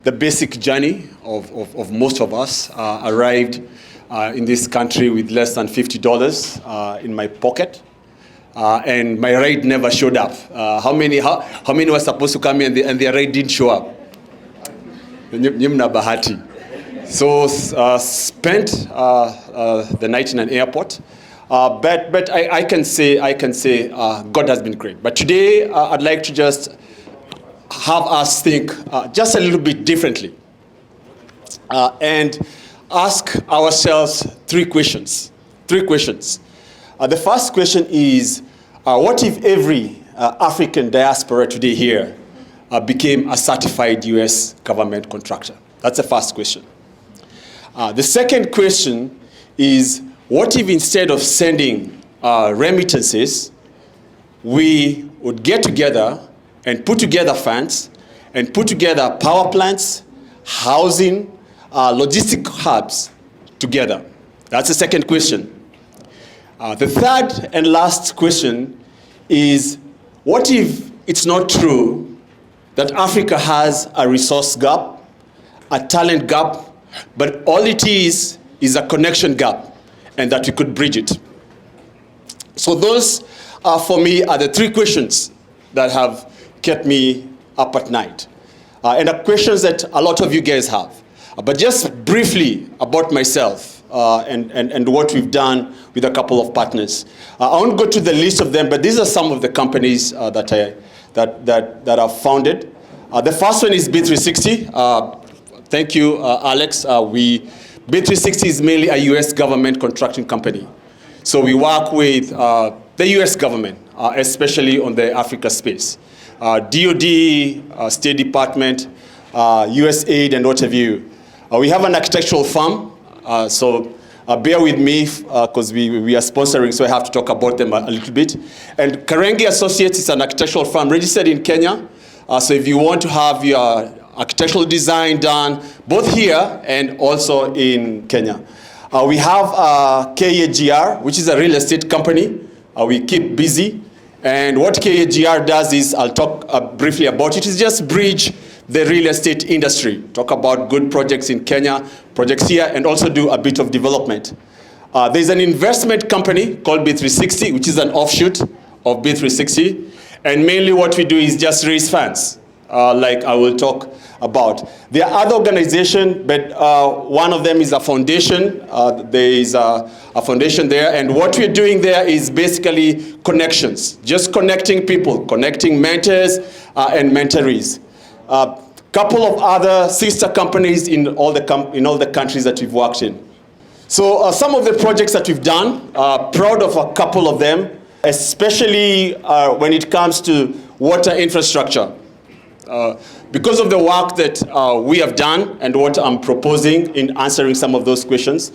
The basic journey of most of us arrived in this country with less than $50 in my pocket, and my ride never showed up. How many were supposed to come in and their ride didn't show up? Nyimna bahati. So spent the night in an airport, but I can say God has been great. But today I'd like to just have us think just a little bit differently and ask ourselves three questions. The first question is, what if every African diaspora today here became a certified US government contractor? That's the first question. The second question is, what if instead of sending remittances, we would get together and put together funds and put together power plants, housing, logistic hubs together? That's the second question. The third and last question is, what if it's not true that Africa has a resource gap, a talent gap, but all it is a connection gap, and that we could bridge it? So those, for me, are the three questions that have kept me up at night. And the questions that a lot of you guys have. But just briefly about myself and what we've done with a couple of partners. I won't go to the list of them, but these are some of the companies that I've founded. The first one is B360. Thank you, Alex. B360 is mainly a US government contracting company. So we work with the US government, especially on the Africa space. DOD, State Department, USAID, and what have you. We have an architectural firm, so bear with me because we are sponsoring, so I have to talk about them a little bit. And Karenge Associates is an architectural firm registered in Kenya. So if you want to have your architectural design done both here and also in Kenya. We have KAGR, which is a real estate company. We keep busy. And what KAGR does is, I'll talk briefly about it, is just bridge the real estate industry. Talk about good projects in Kenya, projects here, and also do a bit of development. There's an investment company called B360, which is an offshoot of B360. And mainly what we do is just raise funds, like I will talk about. There are other organizations, but one of them is a foundation. There is a foundation there, and what we're doing there is basically connections, just connecting people, connecting mentors and mentorees. Couple of other sister companies in all the countries that we've worked in. So some of the projects that we've done, proud of a couple of them, especially when it comes to water infrastructure. Because of the work that we have done and what I'm proposing in answering some of those questions,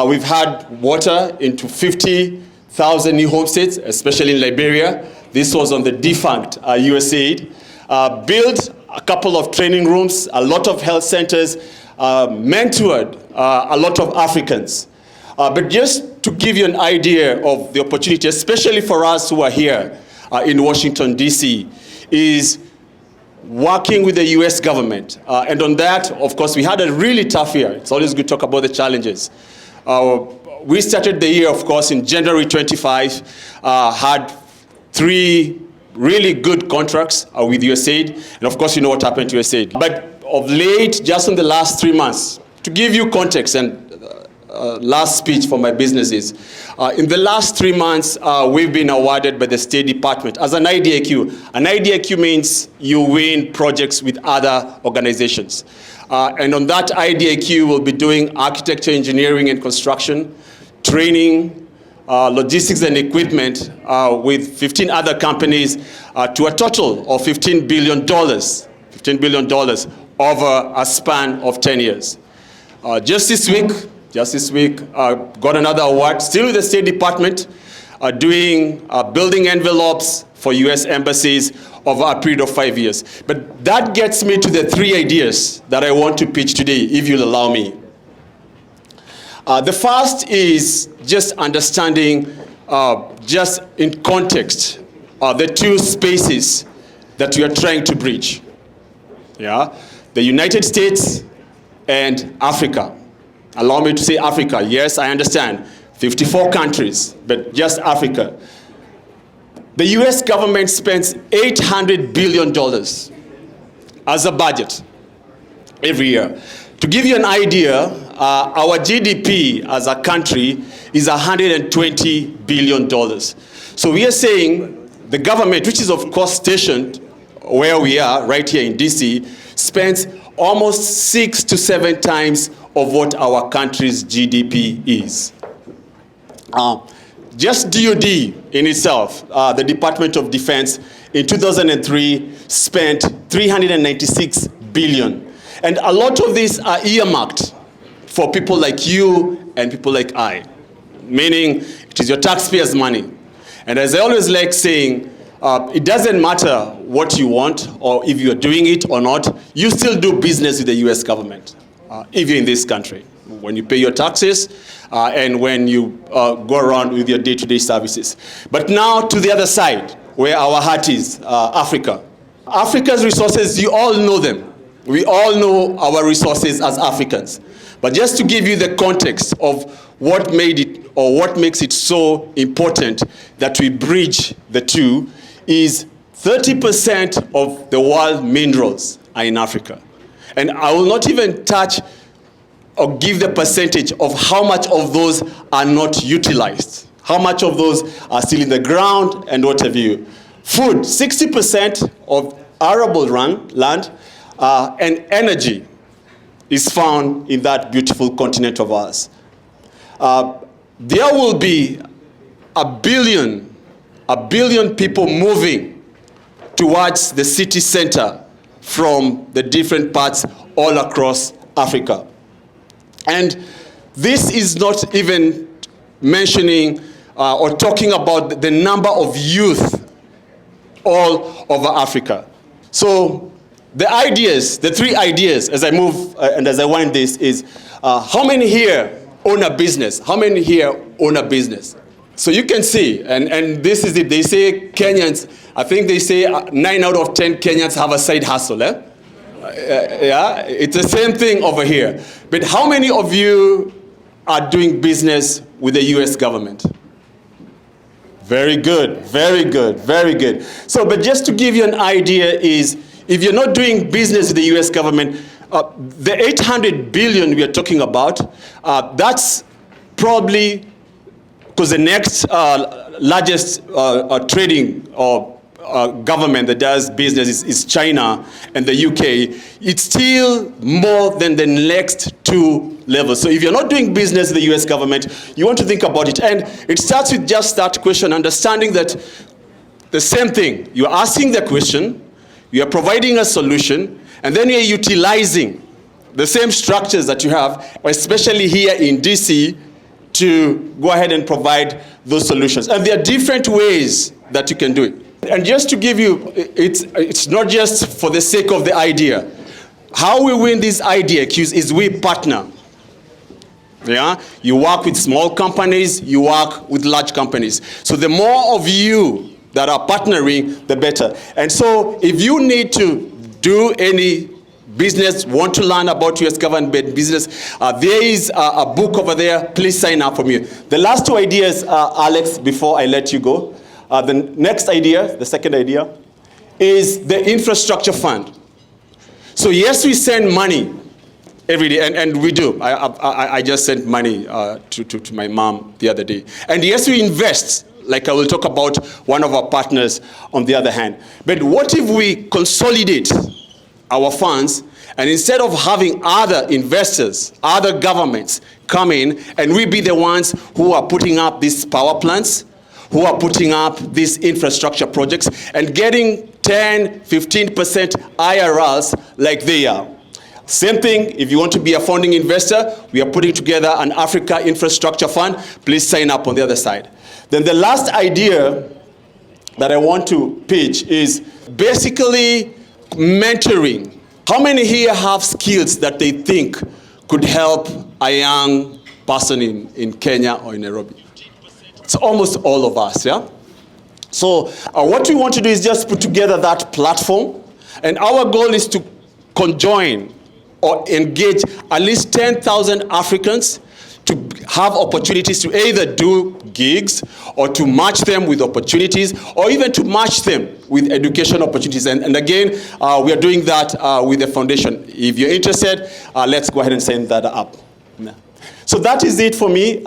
we've had water into 50,000 new homesteads, especially in Liberia. This was on the defunct USAID. Built a couple of training rooms, a lot of health centers, mentored a lot of Africans. But just to give you an idea of the opportunity, especially for us who are here in Washington, D.C., is working with the US government. And on that, of course, we had a really tough year. It's always good to talk about the challenges. We started the year, of course, in January 25, had 3 really good contracts with USAID. And of course, you know what happened to USAID. But of late, just in the last 3 months, to give you context, and last speech for my businesses. In the last 3 months, we've been awarded by the State Department as an IDIQ. An IDIQ means you win projects with other organizations. And on that IDIQ, we'll be doing architecture, engineering, and construction, training, logistics and equipment with 15 other companies to a total of $15 billion over a span of 10 years. Just this week, got another award, still with the State Department, doing building envelopes for US embassies over a period of 5 years. But that gets me to the 3 ideas that I want to pitch today, if you'll allow me. The first is just understanding, just in context, the 2 spaces that we are trying to bridge. Yeah? the United States, and Africa. Allow me to say Africa. Yes, I understand. 54 countries, but just Africa. The US government spends $800 billion as a budget every year. To give you an idea, our GDP as a country is $120 billion. So we are saying the government, which is of course stationed where we are, right here in DC, spends almost 6 to 7 times of what our country's GDP is. Just DoD in itself, the Department of Defense, in 2003 spent $396 billion. And a lot of these are earmarked for people like you and people like I, meaning it is your taxpayers' money. And as I always like saying, it doesn't matter what you want or if you're doing it or not, you still do business with the US government, if you're in this country, when you pay your taxes and when you go around with your day-to-day services. But now to the other side, where our heart is, Africa. Africa's resources, you all know them. We all know our resources as Africans. But just to give you the context of what made it or what makes it so important that we bridge the two is 30% of the world minerals are in Africa. And I will not even touch or give the percentage of how much of those are not utilized, how much of those are still in the ground and what have you. Food, 60% of arable land and energy is found in that beautiful continent of ours. There will be a billion people moving towards the city center from the different parts all across Africa. And this is not even mentioning or talking about the number of youth all over Africa. So the ideas, the 3 ideas as I move and as I wind this is, how many here own a business? How many here own a business? So you can see, and this is it, they say Kenyans, I think they say 9 out of 10 Kenyans have a side hustle, yeah, it's the same thing over here. But how many of you are doing business with the US government? Very good, very good, very good. So, but just to give you an idea is, if you're not doing business with the US government, the 800 billion we are talking about, that's probably, because the next largest trading or government that does business is China and the UK. It's still more than the next 2 levels. So if you're not doing business with the US government, you want to think about it. And it starts with just that question, understanding that the same thing. You're asking the question, you are providing a solution, and then you're utilizing the same structures that you have, especially here in DC, to go ahead and provide those solutions. And there are different ways that you can do it. And just to give you, it's not just for the sake of the idea. How we win this idea is we partner. Yeah? You work with small companies, you work with large companies. So the more of you that are partnering, the better. And so if you need to do any business, want to learn about US government business, there is a book over there. Please sign up for me. The last 2 ideas, Alex, before I let you go. The next idea, the second idea, is the infrastructure fund. So yes, we send money every day, and we do. I just sent money to my mom the other day. And yes, we invest, like I will talk about one of our partners on the other hand. But what if we consolidate our funds, and instead of having other investors, other governments come in, and we be the ones who are putting up these power plants, who are putting up these infrastructure projects and getting 10, 15% IRRs like they are. Same thing, if you want to be a founding investor, we are putting together an Africa Infrastructure Fund. Please sign up on the other side. Then the last idea that I want to pitch is basically mentoring. How many here have skills that they think could help a young person in Kenya or in Nairobi? It's almost all of us, yeah? So what we want to do is just put together that platform, and our goal is to conjoin or engage at least 10,000 Africans to have opportunities to either do gigs or to match them with opportunities or even to match them with education opportunities. And again, we are doing that with the foundation. If you're interested, let's go ahead and sign that up. So that is it for me.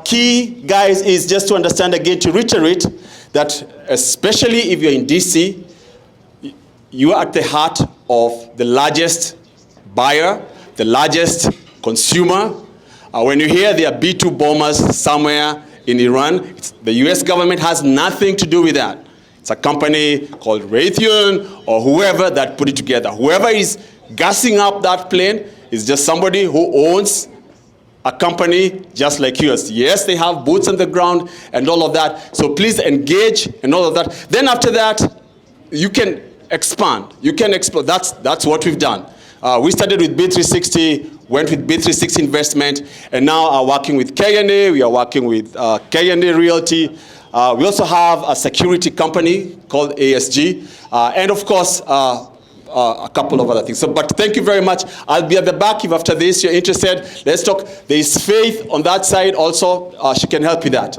Key, guys, is just to understand again, to reiterate that especially if you're in DC, you are at the heart of the largest buyer, the largest consumer. When you hear there are B-2 bombers somewhere in Iran, the US government has nothing to do with that. It's a company called Raytheon or whoever that put it together. Whoever is gassing up that plane is just somebody who owns a company just like yours. Yes, they have boots on the ground and all of that. So please engage and all of that. Then after that, you can expand. You can explore. That's what we've done. We started with B360, went with B360 investment, and now are working with Karenge. We are working with Karenge Realty. We also have a security company called ASG, and of course, a couple of other things. So, but thank you very much. I'll be at the back if after this you're interested. Let's talk. There is Faith on that side also. She can help with that.